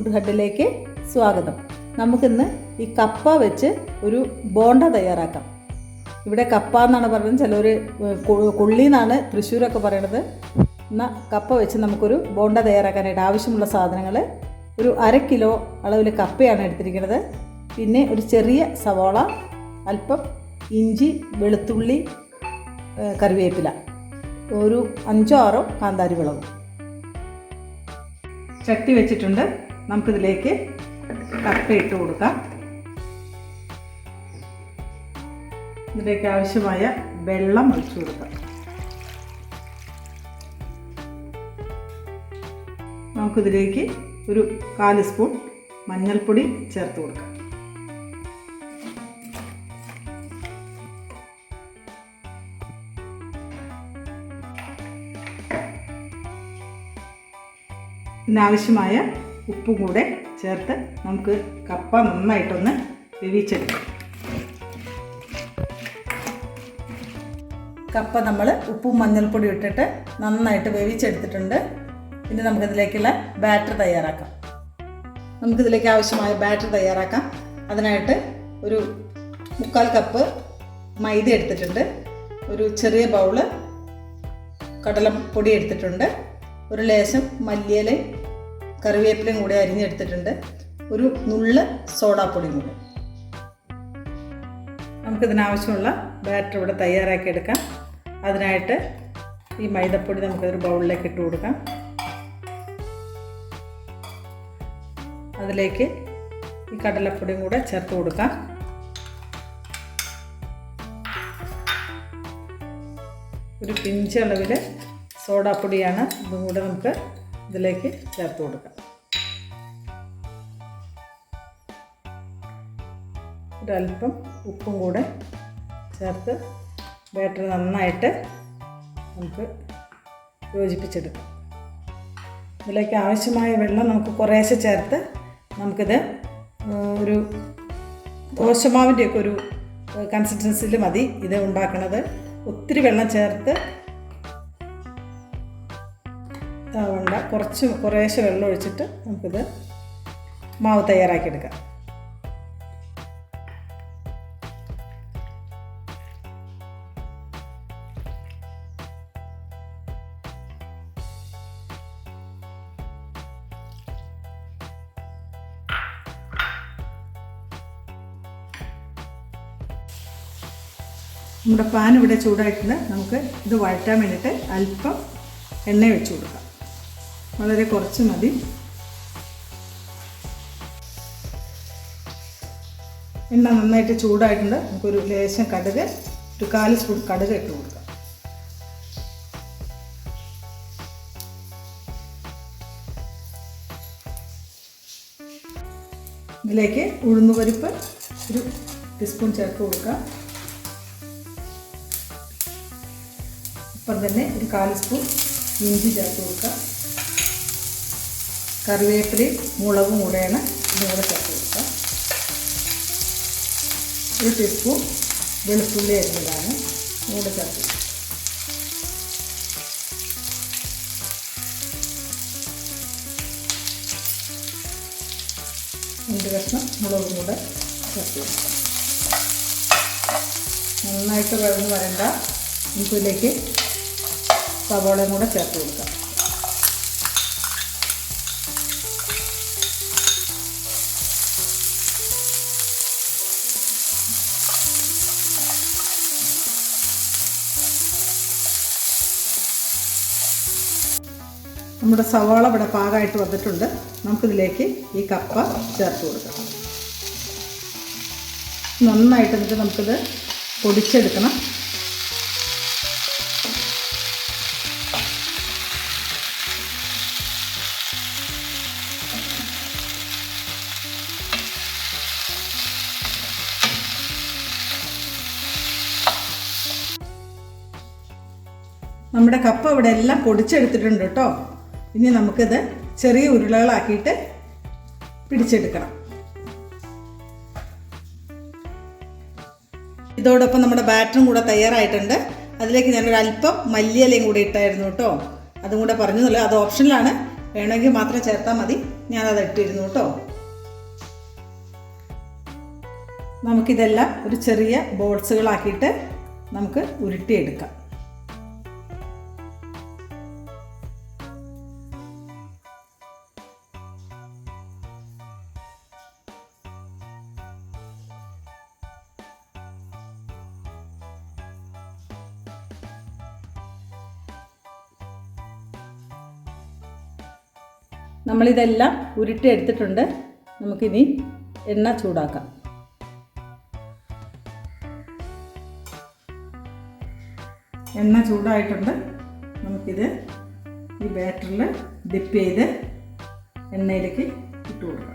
Food ഹഡിലേക്ക് സ്വാഗതം. നമുക്കിന്ന് ഈ കപ്പ വെച്ച് ഒരു ബോണ്ട തയ്യാറാക്കാം. ഇവിടെ കപ്പ എന്നാണ് പറയുന്നത്, ചിലർ കൊള്ളി എന്നാണ് തൃശ്ശൂരൊക്കെ പറയണത്. എന്നാൽ കപ്പ വെച്ച് നമുക്കൊരു ബോണ്ട തയ്യാറാക്കാനായിട്ട് ആവശ്യമുള്ള സാധനങ്ങൾ: ഒരു 1/2 കിലോ അളവിൽ കപ്പയാണ് എടുത്തിരിക്കുന്നത്. പിന്നെ ഒരു ചെറിയ സവാള, അല്പം ഇഞ്ചി, വെളുത്തുള്ളി, കറിവേപ്പില, ഒരു 5-6 കാന്താരി മുളകും. ചട്ടി വെച്ചിട്ടുണ്ട്. നമുക്കിതിലേക്ക് കപ്പ ഇട്ട് കൊടുക്കാം. ഇതിലേക്ക് ആവശ്യമായ വെള്ളം ഒഴിച്ചു കൊടുക്കാം. നമുക്കിതിലേക്ക് ഒരു 1/4 സ്പൂൺ മഞ്ഞൾപ്പൊടി ചേർത്ത് കൊടുക്കാം. ഇതിനാവശ്യമായ ഉപ്പും കൂടെ ചേർത്ത് നമുക്ക് കപ്പ നന്നായിട്ടൊന്ന് വേവിച്ചെടുക്കാം. കപ്പ നമ്മൾ ഉപ്പും മഞ്ഞൾപ്പൊടി ഇട്ടിട്ട് നന്നായിട്ട് വേവിച്ചെടുത്തിട്ടുണ്ട്. ഇനി നമുക്കിതിലേക്കുള്ള ബാറ്റർ തയ്യാറാക്കാം. നമുക്കിതിലേക്ക് ആവശ്യമായ ബാറ്റർ തയ്യാറാക്കാം. അതിനായിട്ട് ഒരു 3/4 കപ്പ് മൈദ എടുത്തിട്ടുണ്ട്. ഒരു ചെറിയ ബൗള് കടലപ്പൊടി എടുത്തിട്ടുണ്ട്. ഒരു ലേശം മല്ലിയിലയും കറിവേപ്പിലയും കൂടി അരിഞ്ഞെടുത്തിട്ടുണ്ട്. ഒരു നുള്ള് സോഡാപ്പൊടിയും കൂടി. നമുക്കിതിനാവശ്യമുള്ള ബാറ്റർ ഇവിടെ തയ്യാറാക്കിയെടുക്കാം. അതിനായിട്ട് ഈ മൈദപ്പൊടി നമുക്കൊരു ബൗളിലേക്ക് ഇട്ട് കൊടുക്കാം. അതിലേക്ക് ഈ കടലപ്പൊടിയും കൂടെ ചേർത്ത് കൊടുക്കാം. ഒരു പിഞ്ച് അളവിൽ സോഡാപ്പൊടിയാണ്, ഇതും കൂടെ നമുക്ക് ഇതിലേക്ക് ചേർത്ത് കൊടുക്കാം. ഒരല്പം ഉപ്പും കൂടെ ചേർത്ത് ബാറ്റർ നന്നായിട്ട് നമുക്ക് യോജിപ്പിച്ചെടുക്കാം. ഇതിലേക്ക് ആവശ്യമായ വെള്ളം നമുക്ക് കുറേശ്ശെ ചേർത്ത് നമുക്കിത് ഒരു ദോശമാവിൻ്റെയൊക്കെ ഒരു കൺസിസ്റ്റൻസിയിൽ മതി ഇത് ഉണ്ടാക്കുന്നത്. ഒത്തിരി വെള്ളം ചേർത്ത് വേണ്ട, കുറേശ്ശെ വെള്ളം ഒഴിച്ചിട്ട് നമുക്കിത് മാവ് തയ്യാറാക്കിയെടുക്കാം. നമ്മുടെ പാൻ ഇവിടെ ചൂടായിട്ടുണ്ട്. നമുക്ക് ഇത് വഴറ്റാൻ വേണ്ടിയിട്ട് അല്പം എണ്ണ ഒഴിച്ച് കൊടുക്കാം. വളരെ കുറച്ച് മതി. എണ്ണ നന്നായിട്ട് ചൂടായിട്ടുണ്ട്. നമുക്കൊരു ലേശം കടുക്, ഒരു 1/4 സ്പൂൺ കടുക് ഇട്ട് കൊടുക്കാം. ഇതിലേക്ക് ഉഴുന്നുപരിപ്പ് ഒരു ടീസ്പൂൺ ചേർത്ത് കൊടുക്കാം. ഒപ്പം തന്നെ ഒരു 1/4 സ്പൂൺ ഇഞ്ചി ചേർത്ത് കൊടുക്കാം. കറിവേപ്പിലയും മുളകും കൂടെയാണ് ഇതുകൂടെ ചേർത്ത് കൊടുക്കുക. ഒരു ടീസ്പൂൺ വെളുത്തുള്ളി അരിഞ്ഞതാണ് കൂടെ ചേർത്ത് കൊടുക്കുക. 2 കഷ്ണം മുളകും കൂടെ ചേർത്ത് കൊടുക്കുക. നന്നായിട്ട് വഴന്ന് വരണ്ട. നമുക്കിതിലേക്ക് സവാളയും കൂടെ ചേർത്ത് കൊടുക്കാം. നമ്മുടെ സവാള ഇവിടെ പാകമായിട്ട് വന്നിട്ടുണ്ട്. നമുക്കിതിലേക്ക് ഈ കപ്പ ചേർത്ത് കൊടുക്കാം. നന്നായിട്ട് എന്നിട്ട് നമുക്കിത് പൊടിച്ചെടുക്കണം. നമ്മുടെ കപ്പ ഇവിടെ എല്ലാം പൊടിച്ചെടുത്തിട്ടുണ്ട് കേട്ടോ. ഇനി നമുക്കിത് ചെറിയ ഉരുളകളാക്കിയിട്ട് പിടിച്ചെടുക്കണം. ഇതോടൊപ്പം നമ്മുടെ ബാറ്ററും കൂടെ തയ്യാറായിട്ടുണ്ട്. അതിലേക്ക് ഞാനൊരു അല്പം മല്ലിയിലയും കൂടി ഇട്ടായിരുന്നു കേട്ടോ. അതും കൂടെ പറഞ്ഞതല്ല, അത് ഓപ്ഷനിലാണ്, വേണമെങ്കിൽ മാത്രം ചേർത്താൽ മതി. ഞാനത് ഇട്ടിരുന്നു കേട്ടോ. നമുക്കിതെല്ലാം ഒരു ചെറിയ ബോൾസുകളാക്കിയിട്ട് നമുക്ക് ഉരുട്ടിയെടുക്കാം. നമ്മളിതെല്ലാം ഉരുട്ടി എടുത്തിട്ടുണ്ട്. നമുക്കിനി എണ്ണ ചൂടാക്കാം. എണ്ണ ചൂടായിട്ടുണ്ട്. നമുക്കിത് ഈ ബാറ്ററിൽ ഡിപ്പ് ചെയ്ത് എണ്ണയിലേക്ക് ഇട്ട് കൊടുക്കാം.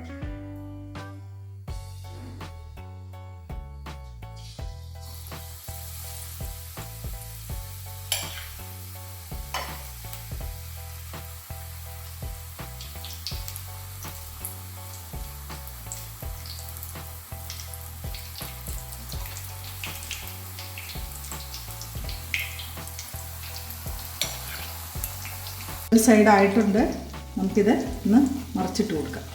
ഒരു സൈഡായിട്ടുണ്ട്. നമുക്കിത് ഒന്ന് മറിച്ചിട്ട് കൊടുക്കാം.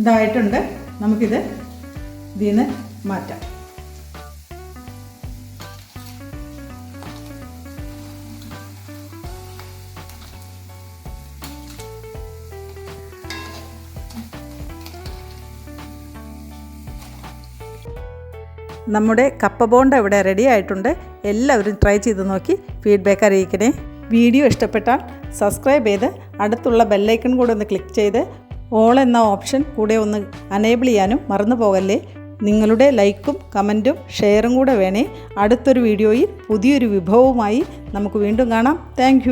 ഇതായിട്ടുണ്ട്. നമുക്കിത് ഇതിൽ നിന്ന് മാറ്റാം. നമ്മുടെ കപ്പ ബോണ്ട ഇവിടെ റെഡി ആയിട്ടുണ്ട്. എല്ലാവരും ട്രൈ ചെയ്ത് നോക്കി ഫീഡ്ബാക്ക് അറിയിക്കണേ. വീഡിയോ ഇഷ്ടപ്പെട്ടാൽ സബ്സ്ക്രൈബ് ചെയ്ത് അടുത്തുള്ള ബെല്ലൈക്കൺ കൂടെ ഒന്ന് ക്ലിക്ക് ചെയ്ത് ഓൾ എന്ന ഓപ്ഷൻ കൂടെ ഒന്ന് അനേബിൾ ചെയ്യാനും മറന്നു പോകല്ലേ. നിങ്ങളുടെ ലൈക്കും കമൻറ്റും ഷെയറും കൂടെ വേണേ. അടുത്തൊരു വീഡിയോയിൽ പുതിയൊരു വിഭവവുമായി നമുക്ക് വീണ്ടും കാണാം. താങ്ക്